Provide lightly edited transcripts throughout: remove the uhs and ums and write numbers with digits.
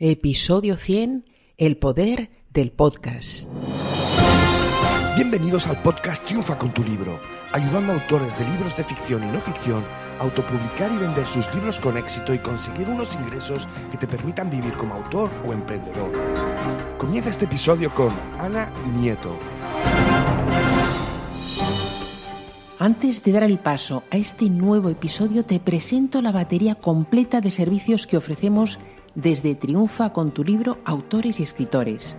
Episodio 100, el poder del podcast. Bienvenidos al podcast Triunfa con tu libro, ayudando a autores de libros de ficción y no ficción a autopublicar y vender sus libros con éxito y conseguir unos ingresos que te permitan vivir como autor o emprendedor. Comienza este episodio con Ana Nieto. Antes de dar el paso a este nuevo episodio, te presento la batería completa de servicios que ofrecemos desde Triunfa con tu libro a autores y escritores.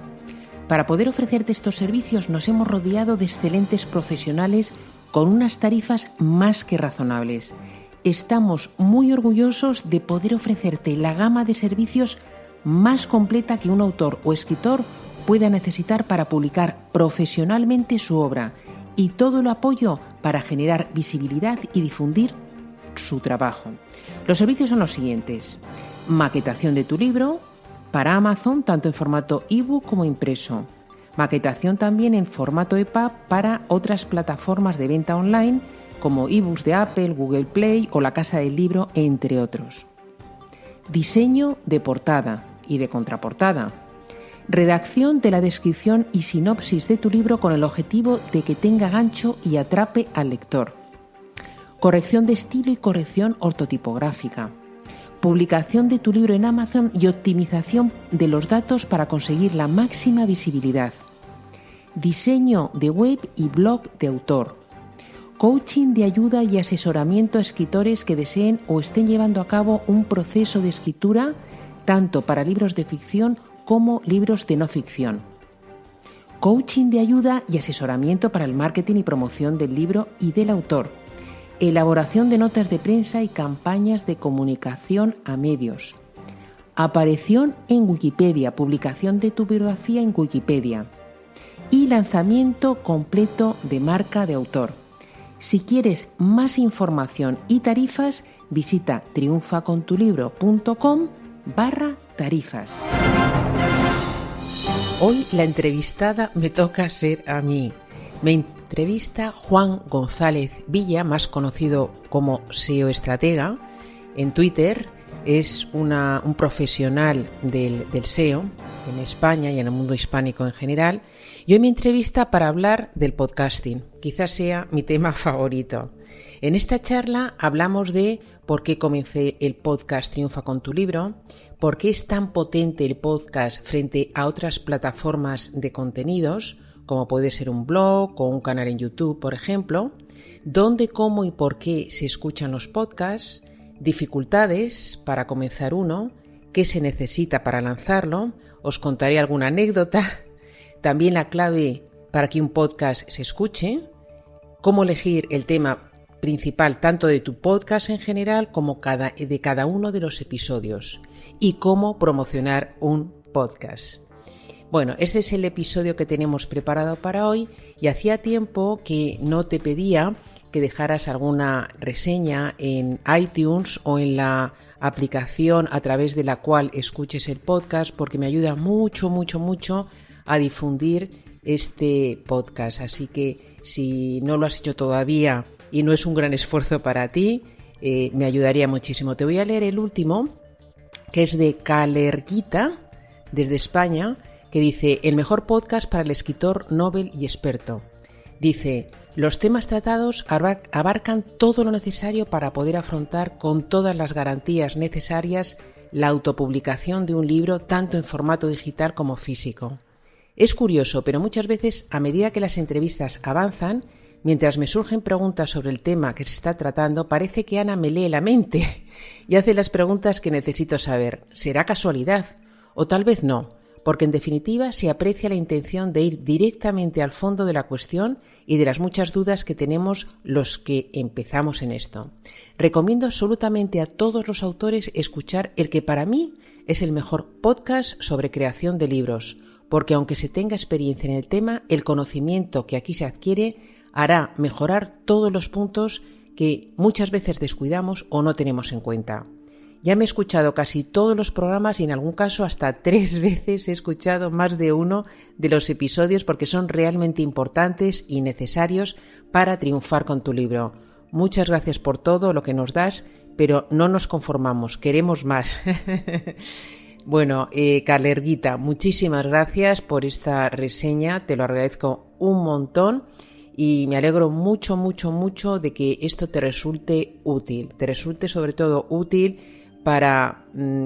Para poder ofrecerte estos servicios nos hemos rodeado de excelentes profesionales con unas tarifas más que razonables. Estamos muy orgullosos de poder ofrecerte la gama de servicios más completa que un autor o escritor pueda necesitar para publicar profesionalmente su obra, y todo el apoyo para generar visibilidad y difundir su trabajo. Los servicios son los siguientes: maquetación de tu libro para Amazon, tanto en formato ebook como impreso. Maquetación también en formato EPUB para otras plataformas de venta online como ebooks de Apple, Google Play o la Casa del Libro, entre otros. Diseño de portada y de contraportada. Redacción de la descripción y sinopsis de tu libro con el objetivo de que tenga gancho y atrape al lector. Corrección de estilo y corrección ortotipográfica. Publicación de tu libro en Amazon y optimización de los datos para conseguir la máxima visibilidad. Diseño de web y blog de autor. Coaching de ayuda y asesoramiento a escritores que deseen o estén llevando a cabo un proceso de escritura tanto para libros de ficción como libros de no ficción. Coaching de ayuda y asesoramiento para el marketing y promoción del libro y del autor. Elaboración de notas de prensa y campañas de comunicación a medios. Aparición en Wikipedia, publicación de tu biografía en Wikipedia. Y lanzamiento completo de marca de autor. Si quieres más información y tarifas, visita triunfacontulibro.com/tarifas. Hoy la entrevistada me toca ser a mí. Me entrevista Juan González Villa, más conocido como SEO Estratega. En Twitter es un profesional del SEO en España y en el mundo hispánico en general. Y hoy me entrevista para hablar del podcasting. Quizás sea mi tema favorito. En esta charla hablamos de por qué comencé el podcast Triunfa con tu libro, por qué es tan potente el podcast frente a otras plataformas de contenidos, como puede ser un blog o un canal en YouTube, por ejemplo, dónde, cómo y por qué se escuchan los podcasts, dificultades para comenzar uno, qué se necesita para lanzarlo, os contaré alguna anécdota, también la clave para que un podcast se escuche, cómo elegir el tema principal tanto de tu podcast en general como de cada uno de los episodios y cómo promocionar un podcast. Bueno, este es el episodio que tenemos preparado para hoy y hacía tiempo que no te pedía que dejaras alguna reseña en iTunes o en la aplicación a través de la cual escuches el podcast, porque me ayuda mucho a difundir este podcast. Así que si no lo has hecho todavía y no es un gran esfuerzo para ti, me ayudaría muchísimo. Te voy a leer el último, que es de Calerguita, desde España, que dice: el mejor podcast para el escritor Nobel y experto. Dice: los temas tratados abarcan todo lo necesario para poder afrontar con todas las garantías necesarias la autopublicación de un libro tanto en formato digital como físico. Es curioso, pero muchas veces, a medida que las entrevistas avanzan, mientras me surgen preguntas sobre el tema que se está tratando, parece que Ana me lee la mente y hace las preguntas que necesito saber. ¿Será casualidad? O tal vez no, porque en definitiva se aprecia la intención de ir directamente al fondo de la cuestión y de las muchas dudas que tenemos los que empezamos en esto. Recomiendo absolutamente a todos los autores escuchar el que para mí es el mejor podcast sobre creación de libros, porque aunque se tenga experiencia en el tema, el conocimiento que aquí se adquiere hará mejorar todos los puntos que muchas veces descuidamos o no tenemos en cuenta. Ya me he escuchado casi todos los programas y en algún caso hasta 3 veces he escuchado más de uno de los episodios porque son realmente importantes y necesarios para triunfar con tu libro. Muchas gracias por todo lo que nos das, pero no nos conformamos, queremos más. Bueno, Calerguita, muchísimas gracias por esta reseña, te lo agradezco un montón y me alegro mucho, mucho, mucho de que esto te resulte útil, te resulte sobre todo útil para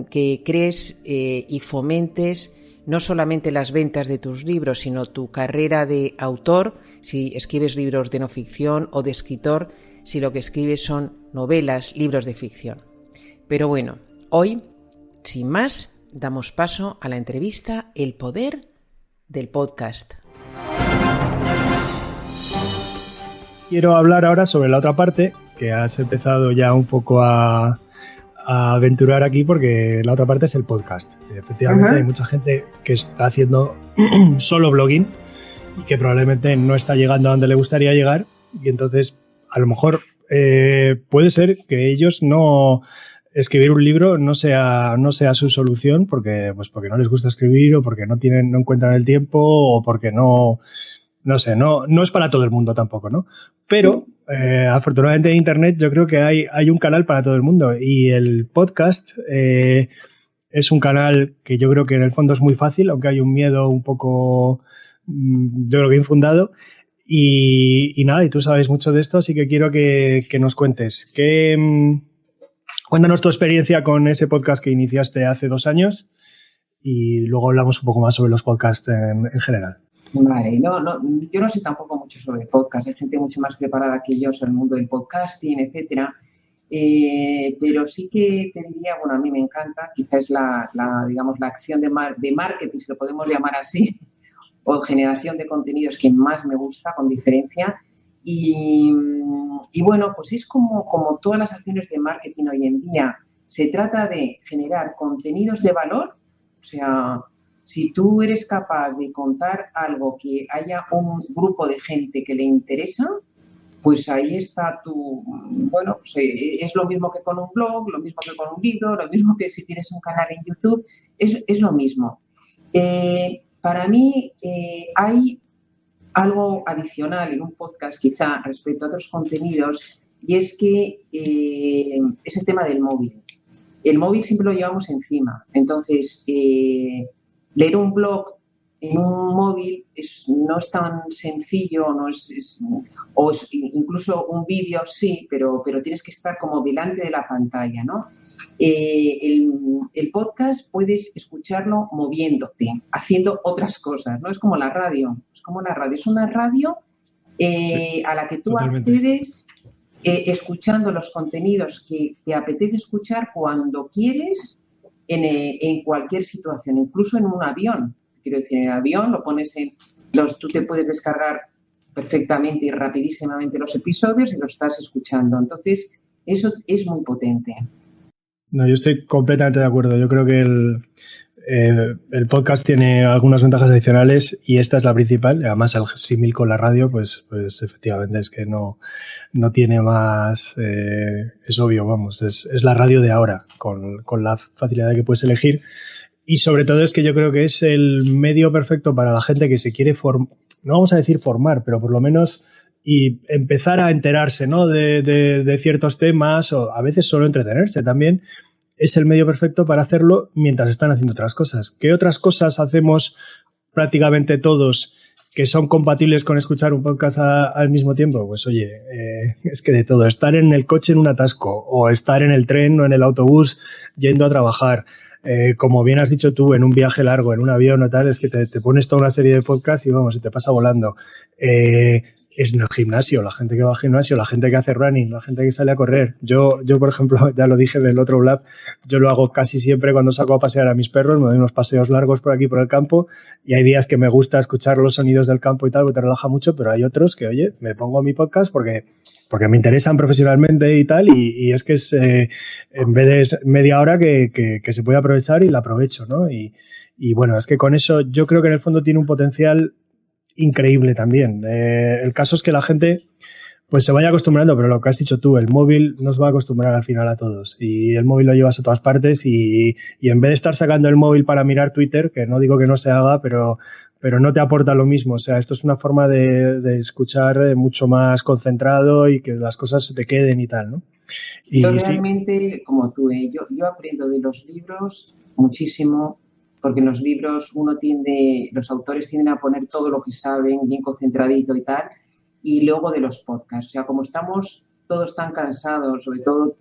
que crees y fomentes no solamente las ventas de tus libros, sino tu carrera de autor, si escribes libros de no ficción, o de escritor, si lo que escribes son novelas, libros de ficción. Pero bueno, hoy, sin más, damos paso a la entrevista El poder del podcast. Quiero hablar ahora sobre la otra parte, que has empezado ya un poco a aventurar aquí, porque la otra parte es el podcast. Efectivamente, hay mucha gente que está haciendo solo blogging y que probablemente no está llegando a donde le gustaría llegar, y entonces a lo mejor puede ser que ellos no... escribir un libro no sea su solución porque no les gusta escribir, o porque no encuentran el tiempo, o porque no es para todo el mundo tampoco, ¿no? Pero afortunadamente en Internet yo creo que hay un canal para todo el mundo, y el podcast es un canal que yo creo que en el fondo es muy fácil, aunque hay un miedo un poco, yo creo que infundado. Y nada, y tú sabes mucho de esto, así que quiero que nos cuentes cuéntanos tu experiencia con ese podcast que iniciaste hace 2 años, y luego hablamos un poco más sobre los podcasts en general. Vale, yo no sé tampoco mucho sobre podcast, hay gente mucho más preparada que yo sobre el mundo del podcasting, etcétera, pero sí que te diría, bueno, a mí me encanta, quizás la acción de marketing, si lo podemos llamar así, o generación de contenidos que más me gusta, con diferencia. Y bueno, pues es como todas las acciones de marketing hoy en día. Se trata de generar contenidos de valor. O sea, si tú eres capaz de contar algo que haya un grupo de gente que le interesa, pues ahí está bueno, pues es lo mismo que con un blog, lo mismo que con un libro, lo mismo que si tienes un canal en YouTube, es lo mismo. Para mí hay algo adicional en un podcast quizá respecto a otros contenidos, y es que es el tema del móvil. El móvil siempre lo llevamos encima, entonces leer un blog en un móvil no es tan sencillo, incluso un vídeo sí, pero tienes que estar como delante de la pantalla, ¿no? El podcast puedes escucharlo moviéndote, haciendo otras cosas, ¿no? Es como la radio, es una radio a la que tú accedes escuchando los contenidos que te apetece escuchar cuando quieres, en cualquier situación, incluso en un avión. Quiero decir, en el avión lo pones tú te puedes descargar perfectamente y rapidísimamente los episodios y los estás escuchando. Entonces, eso es muy potente. No, yo estoy completamente de acuerdo. Yo creo que el podcast tiene algunas ventajas adicionales, y esta es la principal. Además, el símil con la radio, pues efectivamente es que no tiene más. Es obvio, vamos, es la radio de ahora, con la facilidad que puedes elegir. Y sobre todo es que yo creo que es el medio perfecto para la gente que se quiere no vamos a decir formar, pero por lo menos y empezar a enterarse, ¿no? de ciertos temas, o a veces solo entretenerse también. Es el medio perfecto para hacerlo mientras están haciendo otras cosas. ¿Qué otras cosas hacemos prácticamente todos que son compatibles con escuchar un podcast al mismo tiempo? Pues oye, es que de todo. Estar en el coche en un atasco, o estar en el tren o en el autobús yendo a trabajar. Como bien has dicho tú, en un viaje largo, en un avión o tal, es que te pones toda una serie de podcasts y vamos, y te pasa volando. Es en el gimnasio, la gente que va al gimnasio, la gente que hace running, la gente que sale a correr. Yo por ejemplo, ya lo dije en el otro blog, yo lo hago casi siempre cuando saco a pasear a mis perros, me doy unos paseos largos por aquí por el campo, y hay días que me gusta escuchar los sonidos del campo y tal, porque te relaja mucho, pero hay otros que, oye, me pongo mi podcast porque me interesan profesionalmente y tal, y es que es en vez de media hora que se puede aprovechar, y la aprovecho, ¿no? Y bueno, es que con eso yo creo que en el fondo tiene un potencial increíble también. El caso es que la gente pues se vaya acostumbrando, pero lo que has dicho tú, el móvil nos va a acostumbrar al final a todos, y el móvil lo llevas a todas partes, y en vez de estar sacando el móvil para mirar Twitter, que no digo que no se haga, pero no te aporta lo mismo. O sea, esto es una forma de escuchar mucho más concentrado, y que las cosas se te queden y tal, ¿no? Y yo realmente, como tú, yo aprendo de los libros muchísimo, porque en los libros los autores tienden a poner todo lo que saben bien concentradito y tal, y luego de los podcasts. O sea, como estamos todos tan cansados, sobre todo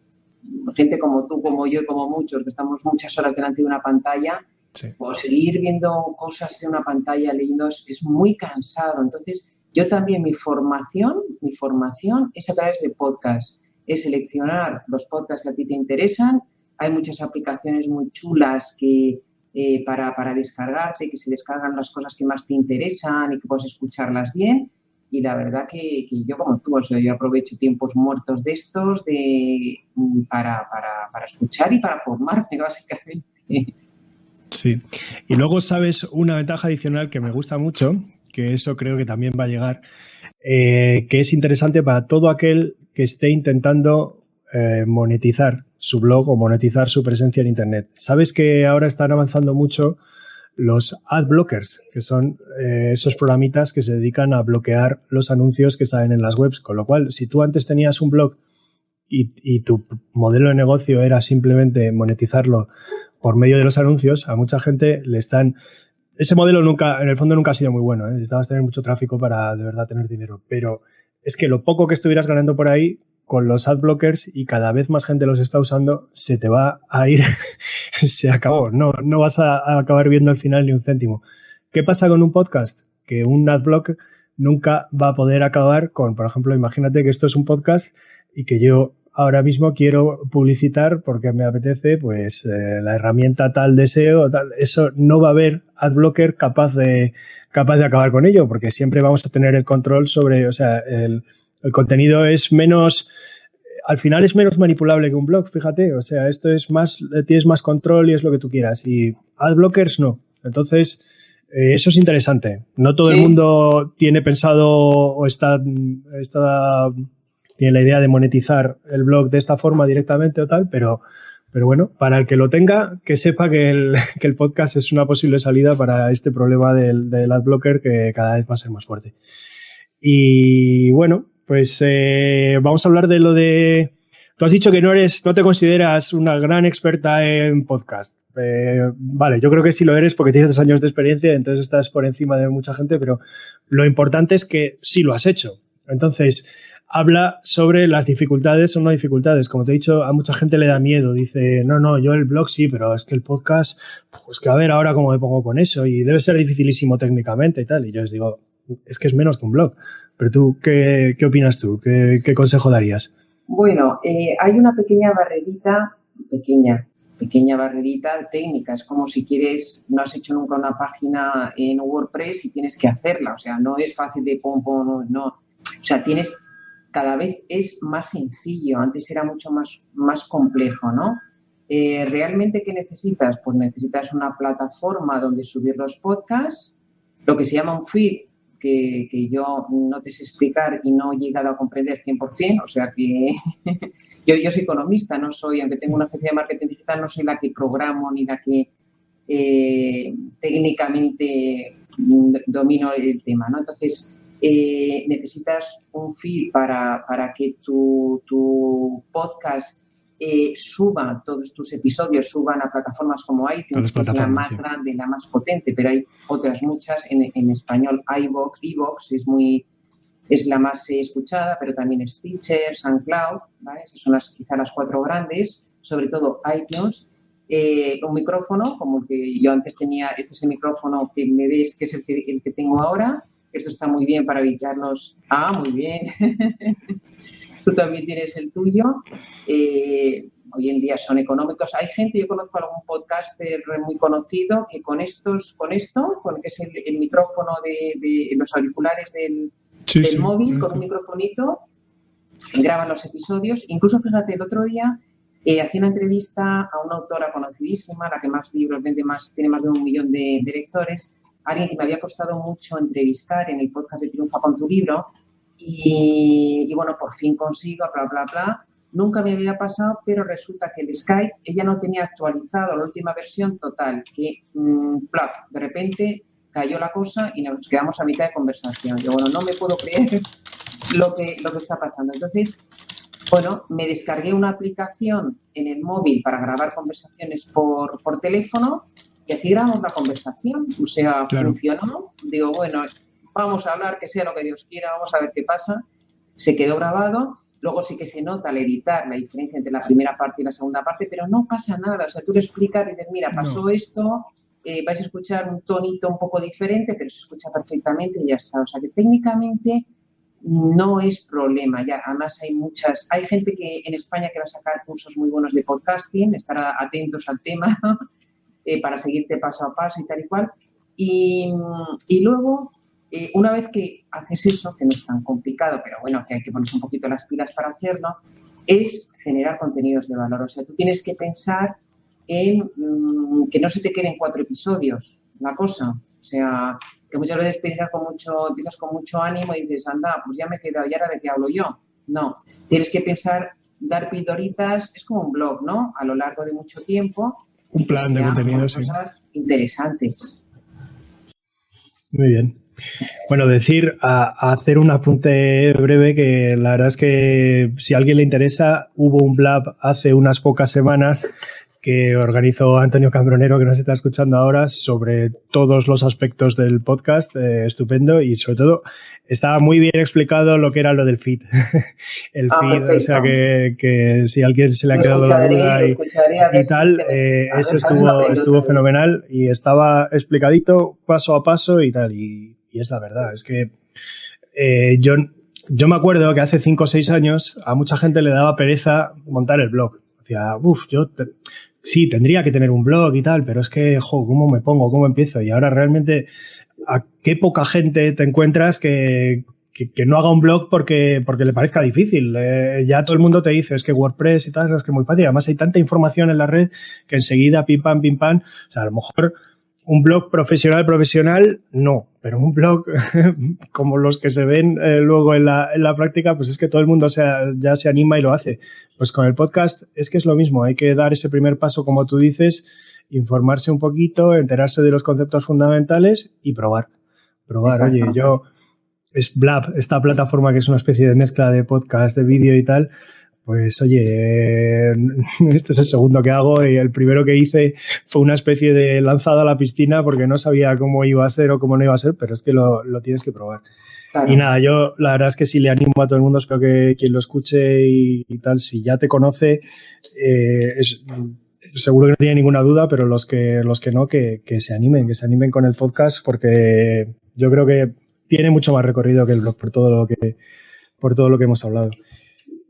gente como tú, como yo y como muchos, que estamos muchas horas delante de una pantalla, Sí. o seguir viendo cosas en una pantalla, leyendo, es muy cansado. Entonces, yo también mi formación es a través de podcasts. Es seleccionar los podcasts que a ti te interesan. Hay muchas aplicaciones muy chulas para descargarte, que se descargan las cosas que más te interesan y que puedes escucharlas bien. Y la verdad que yo como tú, o sea, yo aprovecho tiempos muertos de estos para escuchar y para formarme, básicamente. Sí. Y luego, sabes, una ventaja adicional que me gusta mucho, que eso creo que también va a llegar, que es interesante para todo aquel que esté intentando monetizar su blog o monetizar su presencia en Internet. Sabes que ahora están avanzando mucho los ad blockers, que son esos programitas que se dedican a bloquear los anuncios que salen en las webs, con lo cual, si tú antes tenías un blog y tu modelo de negocio era simplemente monetizarlo por medio de los anuncios, a mucha gente le están... Ese modelo en el fondo nunca ha sido muy bueno, ¿eh? Necesitabas tener mucho tráfico para de verdad tener dinero, pero es que lo poco que estuvieras ganando por ahí, con los ad blockers, y cada vez más gente los está usando, se te va a ir, se acabó, no vas a acabar viendo al final ni un céntimo. ¿Qué pasa con un podcast? Que un ad block nunca va a poder acabar con, por ejemplo, imagínate que esto es un podcast y que yo ahora mismo quiero publicitar porque me apetece pues la herramienta tal de SEO, tal, eso no va a haber adblocker capaz de acabar con ello, porque siempre vamos a tener el control sobre, o sea, el contenido es menos, al final es menos manipulable que un blog, fíjate, o sea, esto es más, tienes más control y es lo que tú quieras, y adblockers no. Entonces, eso es interesante. No todo el mundo tiene pensado o tiene la idea de monetizar el blog de esta forma directamente o tal, pero bueno, para el que lo tenga, que sepa que el podcast es una posible salida para este problema del adblocker, que cada vez va a ser más fuerte. Y bueno, pues vamos a hablar de lo de... Tú has dicho que no te consideras una gran experta en podcast. Vale, yo creo que sí lo eres porque tienes 2 años de experiencia, entonces estás por encima de mucha gente, pero lo importante es que sí lo has hecho. Entonces, habla sobre las dificultades o no dificultades. Como te he dicho, a mucha gente le da miedo. Dice, no, yo el blog sí, pero es que el podcast, pues que a ver ahora cómo me pongo con eso, y debe ser dificilísimo técnicamente y tal. Y yo les digo, es que es menos que un blog. Pero tú, ¿qué opinas tú? ¿Qué consejo darías? Bueno, hay una pequeña barrerita, pequeña barrerita técnica. Es como si no has hecho nunca una página en WordPress y tienes que hacerla. O sea, no es fácil de pom, no. O sea, cada vez es más sencillo. Antes era mucho más complejo, ¿no? ¿Realmente qué necesitas? Pues necesitas una plataforma donde subir los podcasts, lo que se llama un feed, que yo no te sé explicar y no he llegado a comprender 100%, o sea que yo soy economista, no soy, aunque tengo una agencia de marketing digital, no soy la que programo ni la que técnicamente domino el tema, ¿no? Entonces, necesitas un feed para que tu podcast suba, todos tus episodios suban a plataformas como iTunes, que es la más grande, la más potente, pero hay otras muchas en español. iVoox es la más escuchada, pero también Stitcher, SoundCloud, ¿vale? Esas son quizá las 4 grandes, sobre todo iTunes. Un micrófono, como el que yo antes tenía, este es el micrófono que me ves, que es el que tengo ahora. Esto está muy bien para evitarnos. Muy bien. Tú también tienes el tuyo. Hoy en día son económicos. Hay gente, yo conozco algún podcaster muy conocido que con que es el micrófono de los auriculares del móvil, con un microfonito, graban los episodios. Incluso, fíjate, el otro día hacía una entrevista a una autora conocidísima, la que más libros vende, tiene más de 1 millón de lectores, alguien que me había costado mucho entrevistar en el podcast de Triunfa con tu libro. Y bueno, por fin consigo, bla, bla, bla. Nunca me había pasado, pero resulta que el Skype, ella no tenía actualizado la última versión total, que de repente cayó la cosa y nos quedamos a mitad de conversación. Yo, bueno, no me puedo creer lo que está pasando. Entonces, bueno, me descargué una aplicación en el móvil para grabar conversaciones por teléfono Y así grabamos la conversación, o sea, Claro. funcionó. Digo, bueno, vamos a hablar, que sea lo que Dios quiera, vamos a ver qué pasa. Se quedó grabado. Luego sí que se nota al editar la diferencia entre la primera parte y la segunda parte, pero no pasa nada. O sea, tú le explicas y dices, mira, pasó esto, vais a escuchar un tonito un poco diferente, pero se escucha perfectamente y ya está. O sea, que técnicamente no es problema. Ya, además hay gente que en España que va a sacar cursos muy buenos de podcasting, estar atentos al tema para seguirte paso a paso y tal y cual. Y luego, una vez que haces eso, que no es tan complicado, pero bueno, que hay que ponerse un poquito las pilas para hacerlo, es generar contenidos de valor. O sea, tú tienes que pensar en que no se te queden 4 episodios la cosa. O sea, que muchas veces empiezas con mucho ánimo y dices, anda, pues ya me he quedado, ¿y ahora de qué hablo yo? No, tienes que pensar, dar pildoritas, es como un blog, ¿no? A lo largo de mucho tiempo. Un plan de contenido, sí. Cosas interesantes. Muy bien. Bueno, a hacer un apunte breve que la verdad es que si a alguien le interesa, hubo un Blab hace unas pocas semanas que organizó Antonio Cambronero, que nos está escuchando ahora, sobre todos los aspectos del podcast, estupendo, y sobre todo estaba muy bien explicado lo que era lo del feed. El feed, perfecto. O sea que si a alguien se le ha quedado la duda y tal, eso estuvo fenomenal y estaba explicadito paso a paso y tal, y es la verdad, es que yo me acuerdo que hace 5 o 6 años a mucha gente le daba pereza montar el blog. Decía, sí, tendría que tener un blog y tal, pero es que, ¿cómo me pongo? ¿Cómo empiezo? Y ahora realmente, ¿a qué poca gente te encuentras que no haga un blog porque le parezca difícil? Ya todo el mundo te dice, es que WordPress y tal, es que es muy fácil. Además hay tanta información en la red que enseguida pim pam, o sea, a lo mejor un blog profesional, no, pero un blog como los que se ven luego en la práctica, pues es que todo el mundo ya se anima y lo hace. Pues con el podcast es que es lo mismo, hay que dar ese primer paso, como tú dices, informarse un poquito, enterarse de los conceptos fundamentales y probar. Oye, es Blab, esta plataforma que es una especie de mezcla de podcast, de vídeo y tal. Pues oye, este es el segundo que hago y el primero que hice fue una especie de lanzada a la piscina porque no sabía cómo iba a ser o cómo no iba a ser, pero es que lo tienes que probar. Claro. Y nada, yo la verdad es que sí le animo a todo el mundo, espero que quien lo escuche y tal, si ya te conoce, seguro que no tiene ninguna duda, pero los que no, que se animen con el podcast porque yo creo que tiene mucho más recorrido que el blog por todo lo que hemos hablado.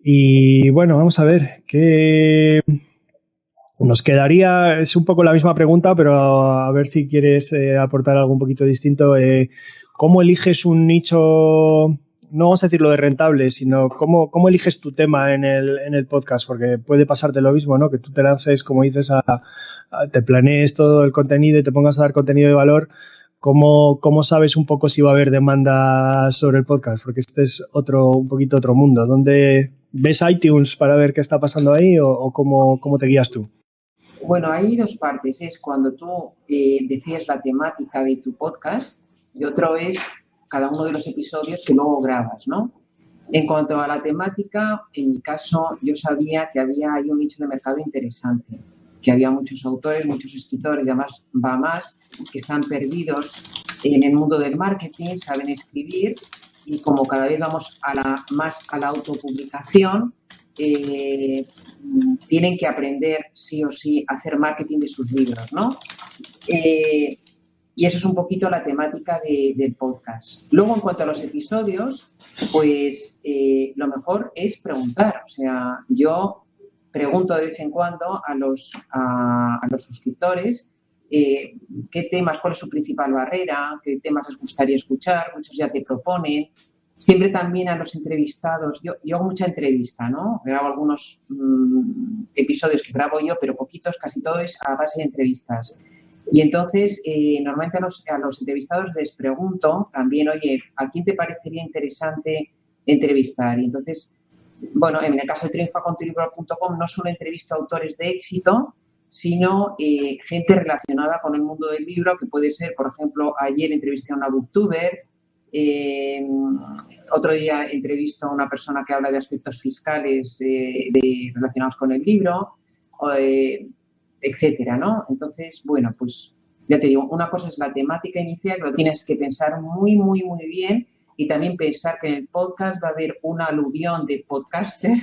Y bueno, vamos a ver, ¿qué nos quedaría? Es un poco la misma pregunta, pero a ver si quieres aportar algo un poquito distinto. ¿Cómo eliges un nicho? No vamos a decir lo de rentable, sino ¿cómo eliges tu tema en el podcast? Porque puede pasarte lo mismo, ¿no? Que tú te lances, como dices, te planees todo el contenido y te pongas a dar contenido de valor. ¿Cómo sabes un poco si va a haber demanda sobre el podcast? Porque este es un poquito otro mundo. ¿Dónde ves iTunes para ver qué está pasando ahí o cómo te guías tú? Bueno, hay 2 partes. Es cuando tú decides la temática de tu podcast y otro es cada uno de los episodios que luego grabas, ¿no? En cuanto a la temática, en mi caso, yo sabía que había ahí un nicho de mercado interesante, que había muchos autores, muchos escritores, y además va más, que están perdidos en el mundo del marketing, saben escribir, y como cada vez vamos más a la autopublicación, tienen que aprender sí o sí a hacer marketing de sus libros, ¿no? Y eso es un poquito la temática del podcast. Luego, en cuanto a los episodios, pues lo mejor es preguntar. O sea, yo pregunto de vez en cuando a los suscriptores qué temas, cuál es su principal barrera, qué temas les gustaría escuchar. Muchos ya te proponen. Siempre también a los entrevistados. Yo hago mucha entrevista, ¿no? Grabo algunos episodios que grabo yo, pero poquitos, casi todo es a base de entrevistas. Y entonces, normalmente a los entrevistados les pregunto también, oye, ¿a quién te parecería interesante entrevistar? Y entonces, bueno, en el caso de triunfacontulibro.com no solo entrevisto a autores de éxito, sino gente relacionada con el mundo del libro, que puede ser, por ejemplo, ayer entrevisté a una booktuber, otro día entrevisto a una persona que habla de aspectos fiscales relacionados con el libro, etcétera, ¿no? Entonces, bueno, pues ya te digo, una cosa es la temática inicial, lo tienes que pensar muy, muy, muy bien y también pensar que en el podcast va a haber una aluvión de podcaster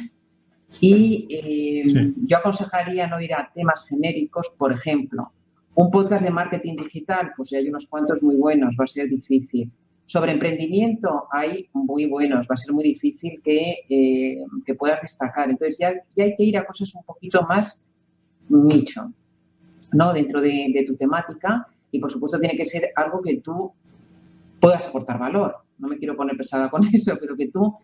y yo aconsejaría no ir a temas genéricos, por ejemplo, un podcast de marketing digital, pues hay unos cuantos muy buenos, va a ser difícil. Sobre emprendimiento hay muy buenos, va a ser muy difícil que puedas destacar. Entonces ya hay que ir a cosas un poquito más nicho, ¿no? Dentro de tu temática y, por supuesto, tiene que ser algo que tú puedas aportar valor. No me quiero poner pesada con eso, pero que tú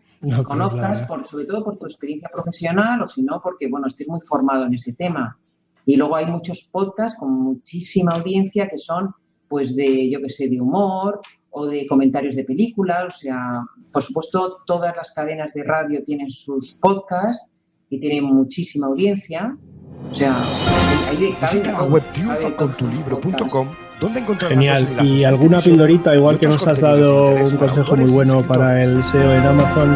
conozcas, sobre todo por tu experiencia profesional o si no, porque, bueno, estés muy formado en ese tema. Y luego hay muchos podcasts con muchísima audiencia que son, pues, de, yo qué sé, de humor o de comentarios de películas. O sea, por supuesto, todas las cadenas de radio tienen sus podcasts y tienen muchísima audiencia. O sea, visita la web triunfacontulibro.com, donde encontrarás genial. Y alguna pildorita, igual que nos has dado un consejo muy bueno para el SEO en Amazon,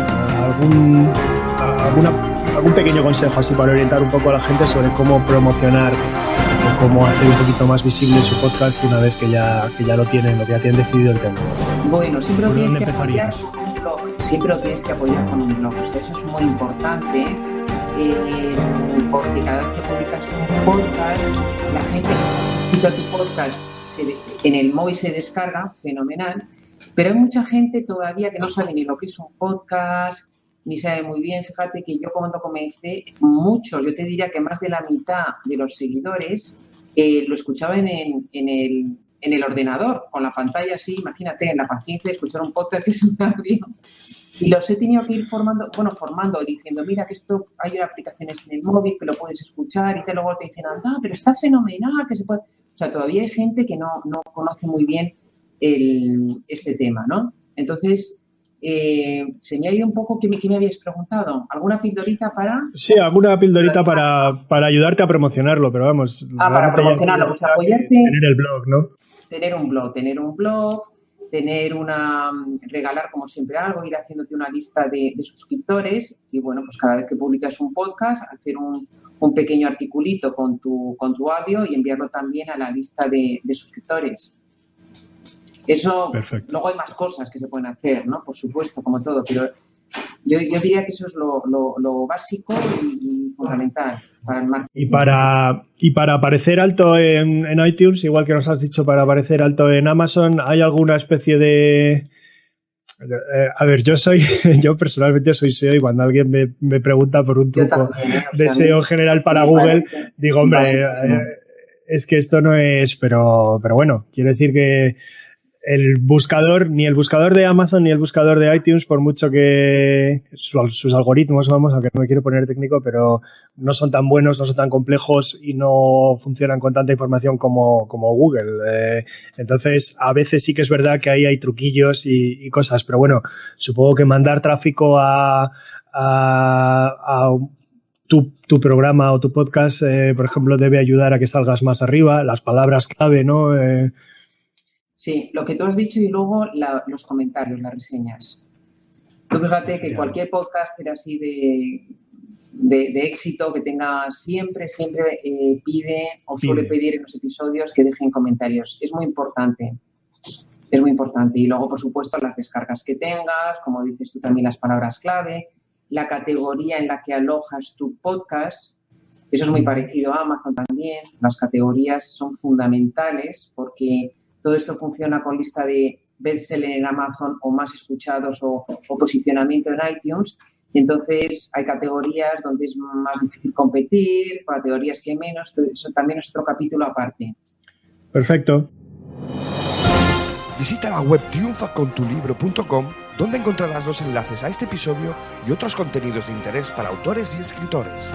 algún pequeño consejo así para orientar un poco a la gente sobre cómo promocionar o cómo hacer un poquito más visible su podcast una vez que ya lo tienen, o que ya tienen decidido el tema. Bueno, siempre lo tienes que apoyar con un blog. Siempre lo tienes que apoyar con un blog. O sea, eso es muy importante. Porque cada vez que publicas un podcast, la gente que está suscrito a tu podcast en el móvil se descarga, fenomenal, pero hay mucha gente todavía que no sabe ni lo que es un podcast, ni sabe muy bien. Fíjate que yo cuando comencé, muchos, yo te diría que más de la mitad de los seguidores lo escuchaban en el ordenador, con la pantalla así, imagínate, en la paciencia de escuchar un podcast que es un audio. Y los he tenido que ir formando, diciendo, mira que esto hay aplicaciones en el móvil que lo puedes escuchar y luego te dicen, anda, pero está fenomenal, que se puede... O sea, todavía hay gente que no conoce muy bien este tema, ¿no? Entonces, se me ha ido un poco, ¿qué me habías preguntado? ¿Alguna pildorita para...? Sí, alguna pildorita para ayudarte a promocionarlo, pero vamos... para promocionarlo, pues apoyarte... Tener el blog, ¿no? Tener un blog, regalar como siempre algo, ir haciéndote una lista de suscriptores y, bueno, pues cada vez que publicas un podcast, hacer un pequeño articulito con tu audio y enviarlo también a la lista de suscriptores. Eso, perfecto. Luego hay más cosas que se pueden hacer, ¿no? Por supuesto, como todo, pero yo diría que eso es lo básico y fundamental para el marketing. Y para aparecer alto en iTunes, igual que nos has dicho, para aparecer alto en Amazon, ¿hay alguna especie de...? A ver, yo personalmente soy SEO y cuando alguien me pregunta por un truco de SEO general para Google, digo, hombre, es que esto no es... Pero bueno, quiero decir que ni el buscador de Amazon ni el buscador de iTunes, por mucho que sus algoritmos, aunque no me quiero poner técnico, pero no son tan buenos, no son tan complejos y no funcionan con tanta información como Google. Entonces, a veces sí que es verdad que ahí hay truquillos y cosas, pero bueno, supongo que mandar tráfico a tu programa o tu podcast, por ejemplo, debe ayudar a que salgas más arriba, las palabras clave, ¿no? Sí, lo que tú has dicho y luego los comentarios, las reseñas. Tú fíjate que cualquier podcaster así de éxito que tenga siempre pide o suele pedir en los episodios que dejen comentarios. Es muy importante. Es muy importante. Y luego, por supuesto, las descargas que tengas, como dices tú también, las palabras clave, la categoría en la que alojas tu podcast. Eso es muy parecido a Amazon también. Las categorías son fundamentales porque todo esto funciona con lista de bestseller en Amazon o más escuchados o posicionamiento en iTunes. Entonces, hay categorías donde es más difícil competir, categorías que menos. Eso también es otro capítulo aparte. Perfecto. Visita la web triunfacontulibro.com, donde encontrarás los enlaces a este episodio y otros contenidos de interés para autores y escritores.